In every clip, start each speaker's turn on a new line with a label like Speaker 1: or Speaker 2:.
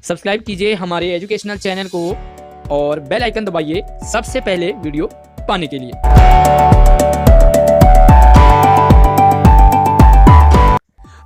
Speaker 1: Subscribe कीजिए हमारे educational channel को और बेल आइकन दबाइए सबसे पहले वीडियो पाने के लिए।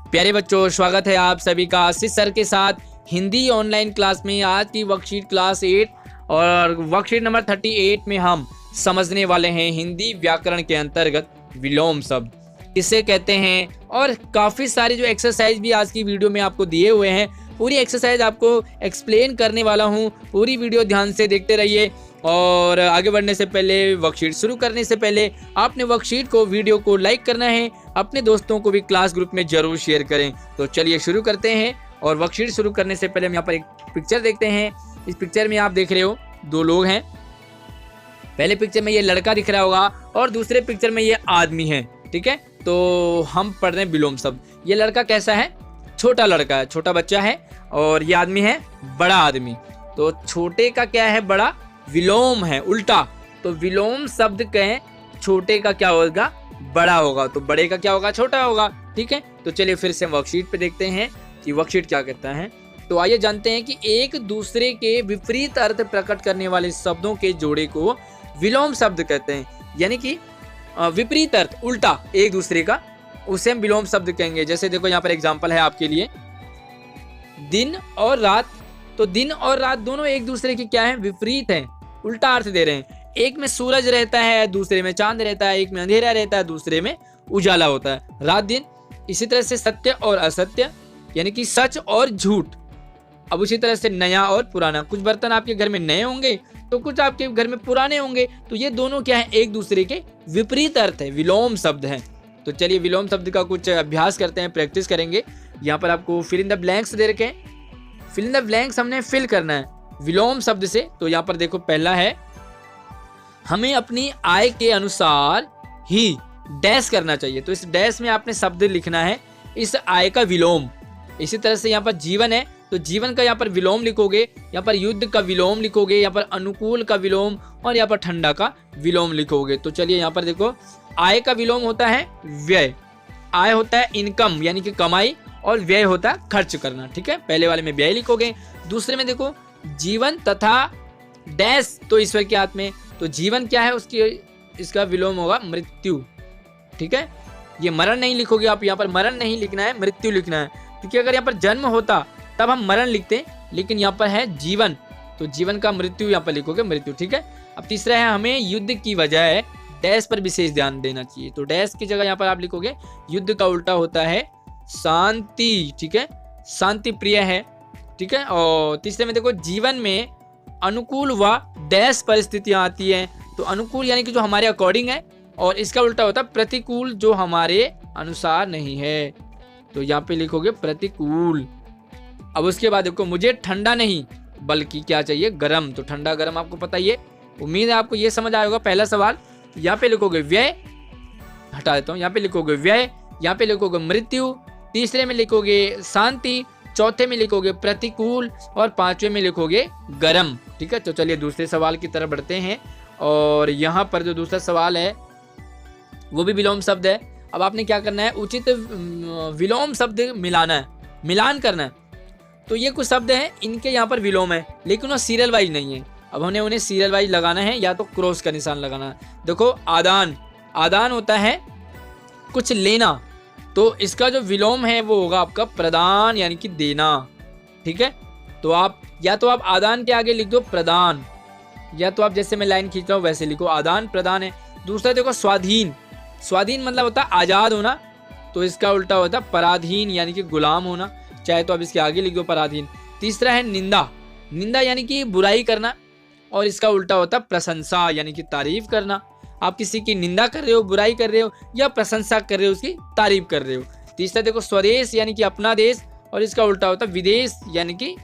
Speaker 1: प्यारे बच्चों, स्वागत है आप सभी का आशीष सर के साथ हिंदी ऑनलाइन क्लास में। आज की वर्कशीट क्लास 8 और वर्कशीट नंबर 38 में हम समझने वाले हैं हिंदी व्याकरण के अंतर्गत विलोम शब्द किसे कहते हैं। और काफ़ी सारी जो एक्सरसाइज भी आज की वीडियो में आपको दिए हुए हैं, पूरी एक्सरसाइज आपको एक्सप्लेन करने वाला हूं। पूरी वीडियो ध्यान से देखते रहिए। और आगे बढ़ने से पहले, वर्कशीट शुरू करने से पहले आपने वर्कशीट को, वीडियो को लाइक करना है, अपने दोस्तों को भी क्लास ग्रुप में जरूर शेयर करें। तो चलिए शुरू करते हैं। और वर्कशीट शुरू करने से पहले हम यहाँ पर एक पिक्चर देखते हैं। इस पिक्चर में आप देख रहे हो दो लोग हैं। पहले पिक्चर में ये लड़का दिख रहा होगा और दूसरे पिक्चर में ये आदमी है। ठीक है, तो हम पढ़ रहे हैं विलोम शब्द। ये लड़का कैसा है? छोटा लड़का है, छोटा बच्चा है। और ये आदमी है बड़ा आदमी। तो छोटे का क्या है? बड़ा। विलोम है उल्टा। तो विलोम शब्द कहें, छोटे का क्या होगा? बड़ा होगा। तो बड़े का क्या होगा? छोटा होगा। ठीक है, तो चलिए फिर से वर्कशीट पे देखते हैं कि वर्कशीट क्या कहता है। तो आइए जानते हैं कि एक दूसरे के विपरीत अर्थ प्रकट करने वाले शब्दों के जोड़े को विलोम शब्द कहते हैं। यानी कि विपरीत अर्थ, उल्टा एक दूसरे का, उसे हम विलोम शब्द कहेंगे। जैसे देखो यहाँ पर एग्जांपल है आपके लिए, दिन और रात। तो दिन और रात दोनों एक दूसरे के क्या है? विपरीत हैं, उल्टा अर्थ दे रहे हैं। एक में सूरज रहता है, दूसरे में चांद रहता है। एक में अंधेरा रहता है, दूसरे में उजाला होता है, रात दिन। इसी तरह से सत्य और असत्य, यानी कि सच और झूठ। अब उसी तरह से नया और पुराना। कुछ बर्तन आपके घर में नए होंगे तो कुछ आपके घर में पुराने होंगे। तो ये दोनों क्या है? एक दूसरे के विपरीत अर्थ है, विलोम शब्द हैं। तो चलिए विलोम शब्द का कुछ अभ्यास करते हैं, प्रैक्टिस करेंगे। यहाँ पर आपको फिल इन द ब्लैंक्स दे रखे हैं। फिल इन द ब्लैंक्स हमने फिल करना है विलोम शब्द से। तो यहाँ पर देखो, पहला है, हमें अपनी आय के अनुसार ही डैश करना चाहिए। तो इस डैश में आपने शब्द लिखना है इस आय का विलोम। इसी तरह से यहाँ पर जीवन है, तो जीवन का यहाँ पर विलोम लिखोगे। यहाँ पर युद्ध का विलोम लिखोगे। यहाँ पर अनुकूल का विलोम और यहाँ पर ठंडा का विलोम लिखोगे। तो चलिए यहाँ पर देखो, आय का विलोम होता है व्यय। आय होता है इनकम यानी कि कमाई, और व्यय होता है खर्च करना। ठीक है, पहले वाले में व्यय लिखोगे। दूसरे में देखो, जीवन तथा डैश, तो ईश्वर के हाथ में। तो जीवन क्या है? उसकी, इसका विलोम होगा मृत्यु। ठीक है, ये मरण नहीं लिखोगे आप, यहाँ पर मरण नहीं लिखना है, मृत्यु लिखना है। क्योंकि अगर यहाँ पर जन्म होता तब हम मरण लिखते, लेकिन यहाँ पर है जीवन, तो जीवन का मृत्यु यहाँ पर लिखोगे, मृत्यु। ठीक है, अब तीसरा है, हमें युद्ध की वजह डैश पर विशेष ध्यान देना चाहिए। तो डैश की जगह यहाँ पर आप लिखोगे, युद्ध का उल्टा होता है शांति। ठीक है, शांति प्रिय है। ठीक है, और तीसरे में देखो, जीवन में अनुकूल व डैश परिस्थितियां आती हैं। तो अनुकूल यानी कि जो हमारे अकॉर्डिंग है, और इसका उल्टा होता है प्रतिकूल, जो हमारे अनुसार नहीं है। तो यहाँ पे लिखोगे प्रतिकूल। अब उसके बाद देखो, मुझे ठंडा नहीं बल्कि क्या चाहिए? गर्म। तो ठंडा गर्म आपको पता ही है। उम्मीद है आपको ये समझ आया होगा। पहला सवाल, यहाँ पे लिखोगे व्यय, हटा देता हूँ, यहाँ पे लिखोगे व्यय, यहाँ पे लिखोगे मृत्यु, तीसरे में लिखोगे शांति, चौथे में लिखोगे प्रतिकूल, और पांचवे में लिखोगे गर्म। ठीक है, तो चलिए दूसरे सवाल की तरफ बढ़ते हैं। और यहाँ पर जो दूसरा सवाल है वो भी विलोम शब्द है। अब आपने क्या करना है? उचित विलोम शब्द मिलाना है, मिलान करना है। तो ये कुछ शब्द हैं, इनके यहाँ पर विलोम है, लेकिन वो सीरियल वाइज नहीं है। अब हमने उन्हें सीरियल वाइज लगाना है, या तो क्रॉस का निशान लगाना है। देखो, आदान, आदान होता है कुछ लेना। तो इसका जो विलोम है वो होगा आपका प्रदान, यानी कि देना। ठीक है, तो आप या तो आप आदान के आगे लिख दो प्रदान, या तो आप जैसे मैं लाइन खींच रहा हूँ वैसे लिखो, आदान प्रदान है। दूसरा देखो, स्वाधीन। स्वाधीन मतलब होता है आज़ाद होना। तो इसका उल्टा होता है पराधीन, यानी कि गुलाम होना। चाहे तो आप इसके आगे लिख दो पराधीन। तीसरा है निंदा। निंदा यानी कि बुराई करना, और इसका उल्टा होता है प्रशंसा, यानी कि तारीफ करना। आप किसी की निंदा कर रहे हो, बुराई कर रहे हो, या प्रशंसा कर रहे हो, उसकी तारीफ कर रहे हो। तीसरा देखो, स्वदेश यानी कि अपना देश, और इसका उल्टा होता है विदेश, यानी कि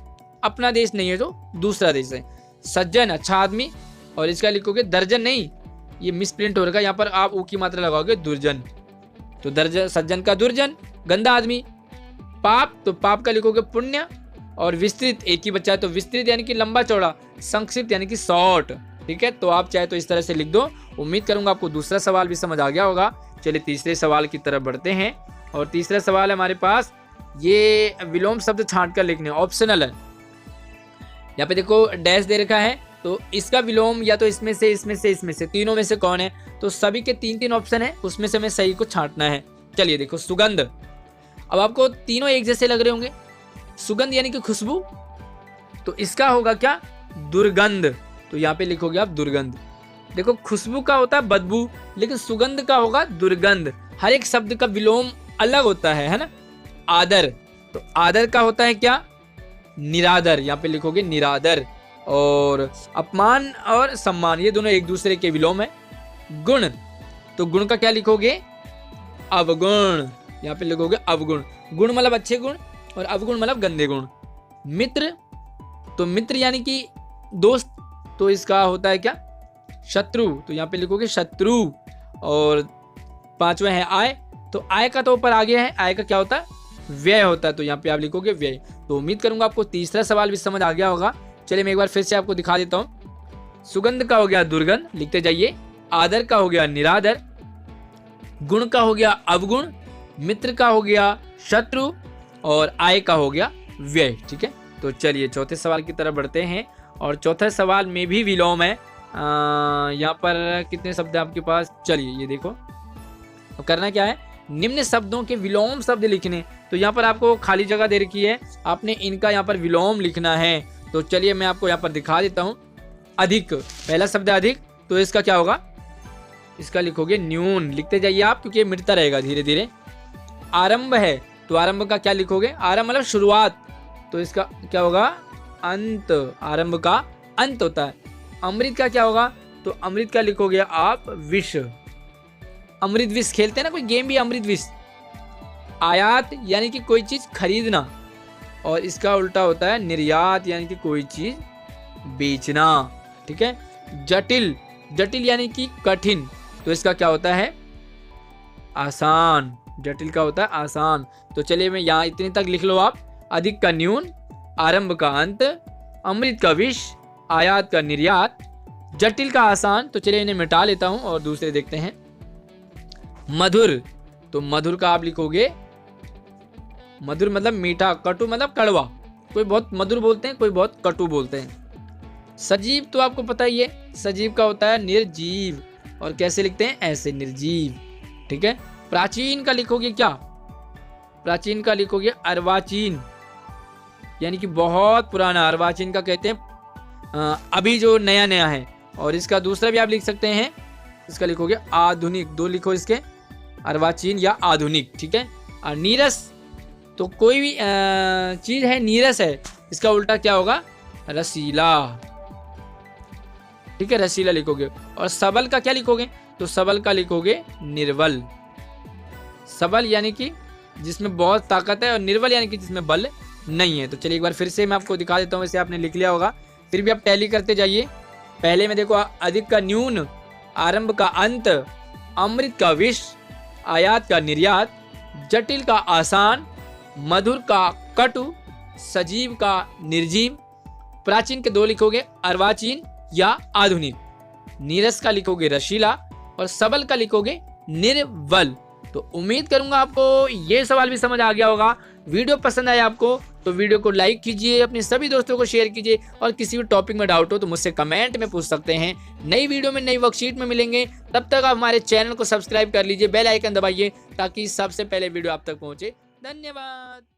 Speaker 1: अपना देश नहीं है तो दूसरा देश है। सज्जन, अच्छा आदमी, और इसका लिखोगे दर्जन नहीं, ये मिसप्रिंट हो रखा है, यहाँ पर आप ऊ की मात्रा लगाओगे दुर्जन। तो दर्जन, सज्जन का दुर्जन, गंदा आदमी। पाप, तो पाप का लिखोगे पुण्य। और विस्तृत, एक ही बच्चा है तो विस्तृत यानी कि लंबा चौड़ा, संक्षिप्त यानी कि शॉर्ट। ठीक है, तो आप चाहे तो इस तरह से लिख दो। उम्मीद करूंगा आपको दूसरा सवाल भी समझ आ गया होगा। चलिए तीसरे सवाल की तरफ बढ़ते हैं। और तीसरा सवाल हमारे पास, ये विलोम शब्द छांट कर लिखने, ऑप्शनल है। यहाँ पे देखो डैश दे रखा है, तो इसका विलोम या तो इसमें से, इसमें से, इसमें से, तीनों में से कौन है? तो सभी के 3-3 ऑप्शन है, उसमें से हमें सही को छांटना है। चलिए देखो सुगंध, अब आपको तीनों एक जैसे लग रहे होंगे। सुगंध यानी कि खुशबू, तो इसका होगा क्या? दुर्गंध। तो यहाँ पे लिखोगे आप दुर्गंध। देखो खुशबू का होता है बदबू, लेकिन सुगंध का होगा दुर्गंध। हर एक शब्द का विलोम अलग होता है ना। आदर, तो आदर का होता है क्या? निरादर। यहाँ पे लिखोगे निरादर। और अपमान और सम्मान, ये दोनों एक दूसरे के विलोम है। गुण, तो गुण का क्या लिखोगे? अवगुण। यहाँ पे लिखोगे अवगुण। गुण मतलब अच्छे गुण और अवगुण मतलब गंदे गुण। मित्र, तो मित्र यानी कि दोस्त, तो इसका होता है क्या? शत्रु। तो यहाँ पे लिखोगे शत्रु। और 5वां है आय, तो आय का तो ऊपर आ गया है, आय का क्या होता है? व्यय होता है। तो यहाँ पे आप लिखोगे व्यय। तो उम्मीद करूंगा आपको तीसरा सवाल भी समझ आ गया होगा। चलिए मैं एक बार फिर से आपको दिखा देता हूँ। सुगंध का हो गया दुर्गंध, लिखते जाइए। आदर का हो गया निरादर, गुण का हो गया अवगुण, मित्र का हो गया शत्रु, और आय का हो गया व्यय। ठीक है, तो चलिए चौथे सवाल की तरफ बढ़ते हैं। और चौथे सवाल में भी विलोम है। यहाँ पर कितने शब्द है आपके पास? चलिए ये देखो, तो करना क्या है? निम्न शब्दों के विलोम शब्द लिखने। तो यहाँ पर आपको खाली जगह दे रखी है, आपने इनका यहाँ पर विलोम लिखना है। तो चलिए मैं आपको यहाँ पर दिखा देता हूँ। अधिक, पहला शब्द है अधिक, तो इसका क्या होगा? इसका लिखोगे न्यून। लिखते जाइए आप, क्योंकि ये मिटता रहेगा धीरे धीरे। आरंभ है, तो आरंभ का क्या लिखोगे? आरंभ मतलब शुरुआत, तो इसका क्या होगा? अंत। आरंभ का अंत होता है। अमृत का क्या होगा? तो अमृत का लिखोगे आप विष। अमृत विष खेलते हैं ना कोई गेम भी, अमृत विष। आयात यानी कि कोई चीज खरीदना, और इसका उल्टा होता है निर्यात, यानी कि कोई चीज बेचना। ठीक है। जटिल, जटिल यानी कि कठिन, तो इसका क्या होता है? आसान। जटिल का होता है आसान। तो चलिए मैं यहाँ इतने तक लिख लो आप। अधिक का न्यून, आरंभ का अंत, अमृत का विष, आयात का निर्यात, जटिल का आसान। तो चलिए इन्हें मिटा लेता हूं और दूसरे देखते हैं। मधुर, तो मधुर का आप लिखोगे, मधुर मतलब मीठा, कटु मतलब कड़वा। कोई बहुत मधुर बोलते हैं, कोई बहुत कटु बोलते हैं। सजीव, तो आपको पता ही है, सजीव का होता है निर्जीव, और कैसे लिखते हैं? ऐसे, निर्जीव। ठीक है। प्राचीन का लिखोगे क्या? प्राचीन का लिखोगे अर्वाचीन, यानी कि बहुत पुराना। अर्वाचीन का कहते हैं अभी जो नया नया है। और इसका दूसरा भी आप लिख सकते हैं, इसका लिखोगे आधुनिक। दो लिखो इसके, अर्वाचीन या आधुनिक। ठीक है। और नीरस, तो कोई भी चीज है नीरस है, इसका उल्टा क्या होगा? रसीला। ठीक है, रसीला लिखोगे। और सबल का क्या लिखोगे? तो सबल का लिखोगे निर्बल। सबल यानी कि जिसमें बहुत ताकत है, और निर्बल यानी कि जिसमें बल नहीं है। तो चलिए एक बार फिर से मैं आपको दिखा देता हूँ, वैसे आपने लिख लिया होगा, फिर भी आप टैली करते जाइए। पहले में देखो, अधिक का न्यून, आरंभ का अंत, अमृत का विष, आयात का निर्यात, जटिल का आसान, मधुर का कटु, सजीव का निर्जीव। प्राचीन के दो लिखोगे, अर्वाचीन या आधुनिक। नीरस का लिखोगे रशीला, और सबल का लिखोगे निर्बल। तो उम्मीद करूंगा आपको ये सवाल भी समझ आ गया होगा। वीडियो पसंद आया आपको तो वीडियो को लाइक कीजिए, अपने सभी दोस्तों को शेयर कीजिए, और किसी भी टॉपिक में डाउट हो तो मुझसे कमेंट में पूछ सकते हैं। नई वीडियो में नई वर्कशीट में मिलेंगे, तब तक आप हमारे चैनल को सब्सक्राइब कर लीजिए, बेल आइकन दबाइए, ताकि सबसे पहले वीडियो आप तक पहुंचे। धन्यवाद।